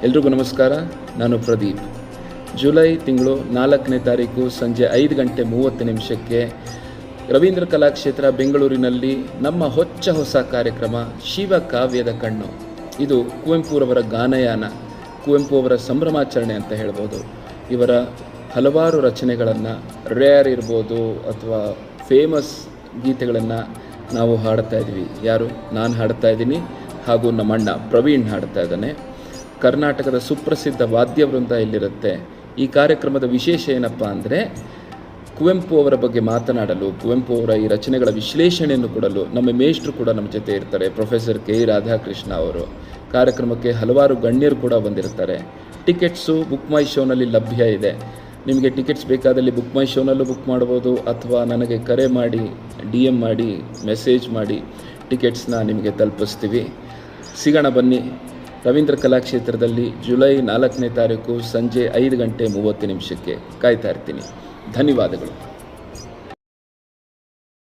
ಎಲ್ರಿಗೂ ನಮಸ್ಕಾರ. ನಾನು ಪ್ರದೀಪ್. ಜುಲೈ ತಿಂಗಳು 4ನೇ ತಾರೀಕು ಸಂಜೆ 5:30 ರವೀಂದ್ರ ಕಲಾಕ್ಷೇತ್ರ ಬೆಂಗಳೂರಿನಲ್ಲಿ ನಮ್ಮ ಹೊಸ ಕಾರ್ಯಕ್ರಮ ಶಿವಕಾವ್ಯದ ಕಣ್ಣು. ಇದು ಕುವೆಂಪುರವರ ಗಾನಯಾನ, ಕುವೆಂಪು ಅವರ ಸಂಭ್ರಮಾಚರಣೆ ಅಂತ ಹೇಳ್ಬೋದು. ಇವರ ಹಲವಾರು ರಚನೆಗಳನ್ನು, ರೇರ್ ಇರ್ಬೋದು ಅಥವಾ ಫೇಮಸ್ ಗೀತೆಗಳನ್ನು ನಾವು ಹಾಡ್ತಾ ಇದ್ವಿ. ಯಾರು? ನಾನು ಹಾಡ್ತಾ ಇದ್ದೀನಿ, ಹಾಗೂ ನಮ್ಮ ಅಣ್ಣ ಪ್ರವೀಣ್ ಹಾಡ್ತಾ ಇದ್ದಾನೆ. ಕರ್ನಾಟಕದ ಸುಪ್ರಸಿದ್ಧ ವಾದ್ಯವೃಂದ ಇಲ್ಲಿರುತ್ತೆ. ಈ ಕಾರ್ಯಕ್ರಮದ ವಿಶೇಷ ಏನಪ್ಪ ಅಂದರೆ, ಕುವೆಂಪು ಅವರ ಬಗ್ಗೆ ಮಾತನಾಡಲು, ಕುವೆಂಪು ಅವರ ಈ ರಚನೆಗಳ ವಿಶ್ಲೇಷಣೆಯನ್ನು ಕೊಡಲು ನಮ್ಮ ಮೇಷ್ಟ್ರು ಕೂಡ ನಮ್ಮ ಜೊತೆ ಇರ್ತಾರೆ. ಪ್ರೊಫೆಸರ್ ಕೆ ರಾಧಾಕೃಷ್ಣ ಅವರು. ಕಾರ್ಯಕ್ರಮಕ್ಕೆ ಹಲವಾರು ಗಣ್ಯರು ಕೂಡ ಬಂದಿರ್ತಾರೆ. ಟಿಕೆಟ್ಸು ಬುಕ್ ಮೈ ಶೋನಲ್ಲಿ ಲಭ್ಯ ಇದೆ. ನಿಮಗೆ ಟಿಕೆಟ್ಸ್ ಬೇಕಾದಲ್ಲಿ ಬುಕ್ ಮೈ ಶೋನಲ್ಲೂ ಬುಕ್ ಮಾಡ್ಬೋದು, ಅಥವಾ ನನಗೆ ಕರೆ ಮಾಡಿ, DM ಮಾಡಿ, ಮೆಸೇಜ್ ಮಾಡಿ ಟಿಕೆಟ್ಸ್ನ ನಿಮಗೆ ತಲುಪಿಸ್ತೀವಿ. ಸಿಗೋಣ ಬನ್ನಿ ರವೀಂದ್ರ ಕಲಾಕ್ಷೇತ್ರದಲ್ಲಿ ಜುಲೈ 4ನೇ ತಾರೀಕು ಸಂಜೆ 5:30 ಕಾಯ್ತಾ ಇರ್ತೀನಿ. ಧನ್ಯವಾದಗಳು.